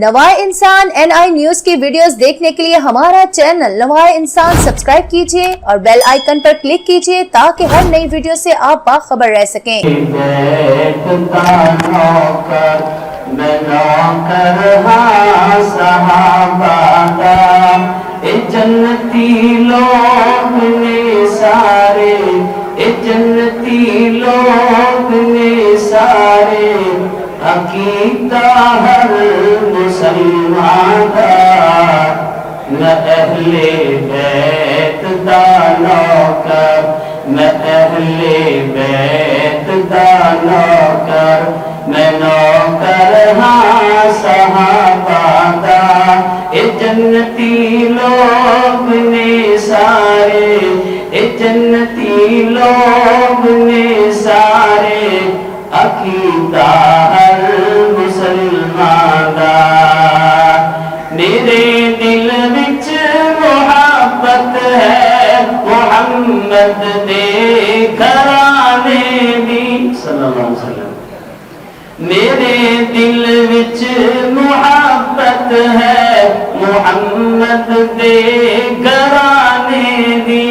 نوائے انسان NI news کی videos دیکھنے کے لیے ہمارا چینل نوائے انسان سبسکرائب کیجیے اور بیل آئیکن پر کلک کیجیے تاکہ ہر نئی ویڈیو سے آپ باخبر رہ سکیں۔ جنتی لوگ نے سارے، جنتی لوگ نے سارے، عقیدہ ہر مسلمان دا، میں اہل بیت دا نوکر، میں اہل بیت دا نوکر، میں نوکر ہاں صحابہ دا، اے جنتی لوگ نے سارے، اے جنتی لوگ نے سارے، عقیدہ ہر مسلمان دا۔ میرے دل وچ محبت ہے محمد دے گھرانے دی، صلی اللہ علیہ وسلم۔ میرے دل وچ محبت ہے محمد دے گھرانے دی،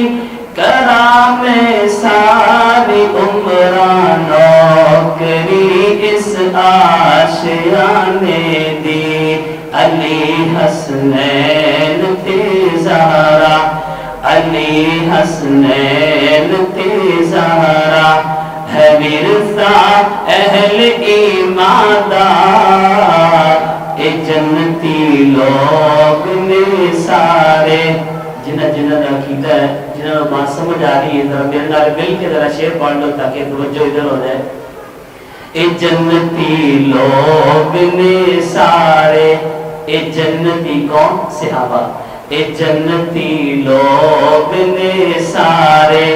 کراں میں ساری عمران نوکری اس آشیانے دی، علی حسنین تے زہرا، علی حسنین تے زہرا، ہے ورثہ اہل ایمان دا، اے جنتی لوگ نے سارے۔ جنہ جنہ کا عقیدہ ہے، جنہ کو بات سمجھ آ رہی ہے، ذرا میرے نال مل کے ذرا شعر پڑھ لو تاکہ توجہ ادھر ہو جائے۔ اے جنتی لوگ نے سارے، اے جنتی کون؟ صحابہ۔ اے جنتی لوگ نے سارے،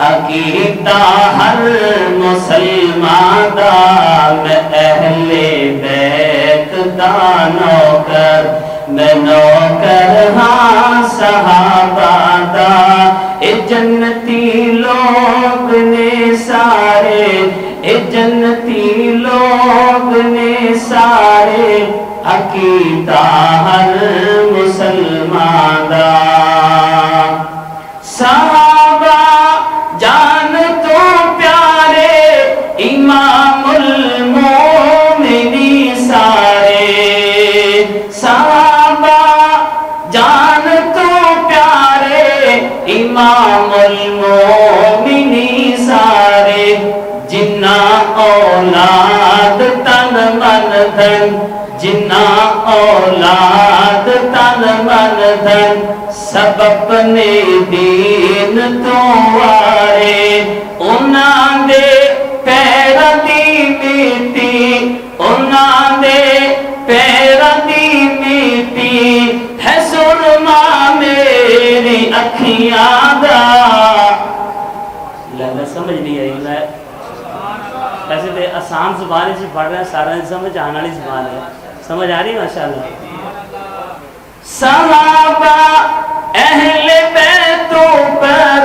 عقیدہ ہر مسلمان دا، میں اہل بیت دا نوکر، میں نوکر ہاں صحابہ دا، اے جنتی لوگ نے سارے، اے جنتی لوگ نے سارے، عقیدہ ہر مسلمان دا۔ صحابہ جان تو پیارے، امام المومنین سارے، صحابہ جان تو پیارے، امام المومنین سارے، جنہ اولاد تن من دھن، جنہ اولاد تن من دھن، سب اپنے دین تو وارے، انہاں دے پیراں دی مٹی، انہاں دے پیراں دی مٹی، ہے سرما میری اکھیاں دا۔ لگتا سمجھ نہیں آئی، میں ایسے تو آسان زبان سے پڑھ رہے ہیں، سارا سمجھ آنے والی زبان ہے، سمجھ آ رہی ہے ماشاءاللہ۔ صحابہ اہل بیتوں پر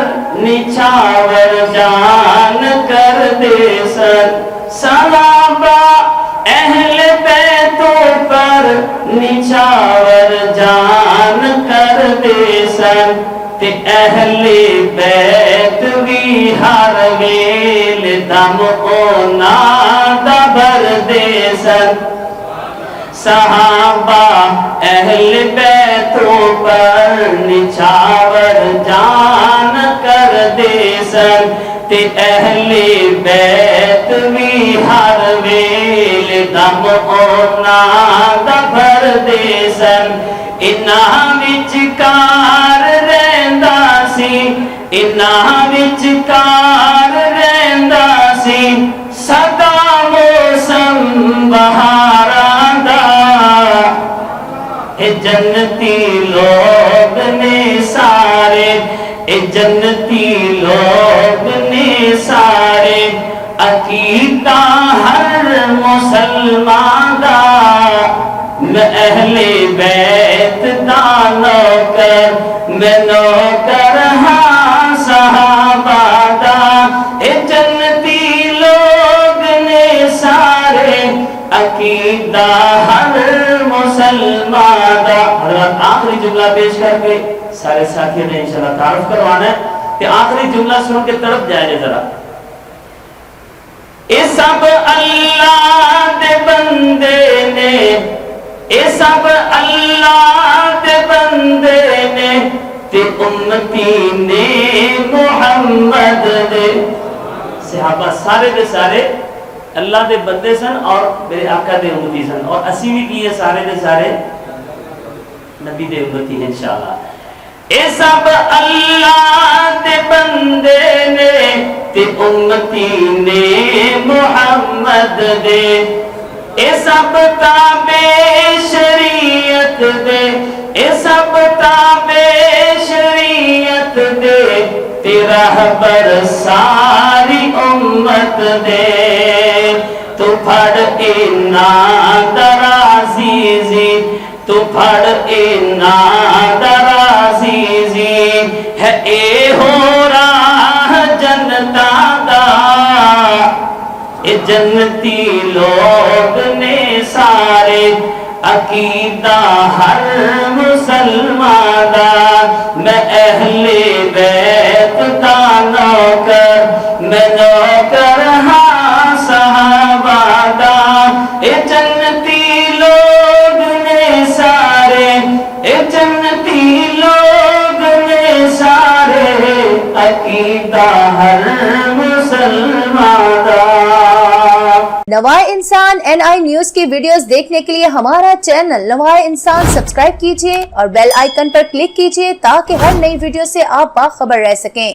نچھاور جان کر دے سن، صحابہ اہل بیتوں پر نچھاور جان کر دے سن، تے اہل بیت بھی ہر ویل دم اونا دا بھر دے سن۔ صحابہ اہل بیتوں پر نچھاور جان کر دے سن، تے اہل بیت بھی ہر ویل دم اونا دا بھر دے سن۔ انہاں وچکار رہندا سی، انہاں وچکار رہندا سی، سدا موسم بہاراں دا، اے جنتی لوگ نے سارے، اے جنتی لوگ نے سارے، عقیدہ ہر مسلمان دا، میں اہل بیت دا نوکر، میں نوکر ہاں صحابہ دا، اے جنتی لوگ نے سارے، عقیدہ ہر مسلمان بعد آخری جملہ پیش کر کے سارے ساتھیوں نے انشاءاللہ تعارف کروانا ہے کہ آخری جملہ سن کے تڑپ جائے ذرا. اے سب اللہ دے بندے نے، اے سب اللہ دے بندے نے تے امتی نے محمد دے. صحابہ سارے دے سارے اللہ دے بندے سن اور میرے آقا دے امتی سن، اور اسی بھی کیے سارے دے سارے نبی دے امتی ہیں انشاءاللہ. اے سب اللہ دے بندے نے تے امتی نے محمد دے، اے سب تابع شریعت دے، اے سب تابع شریعت دے، تیرا رہبر ساری امت دے. تو پھڑ اینا در عزیزی، تو پھڑ اینا در عزیزی، ہے اے ہو راہ جنتا دا، اے جنتی لوگ نے سارے عقیدہ ہر مسلمان دا. میں اہل بیت دا نوکر، میں نوکر ہاں صحابہ دا. اے جنتی لوگ نے سارے، اے جنتی لوگ نے سارے عقیدہ ہر مسلمان دا. نوائے انسان NI نیوز کی ویڈیوز دیکھنے کے لیے ہمارا چینل نوائے انسان سبسکرائب کیجیے اور بیل آئیکن پر کلک کیجیے تاکہ ہر نئی ویڈیو سے آپ باخبر رہ سکیں.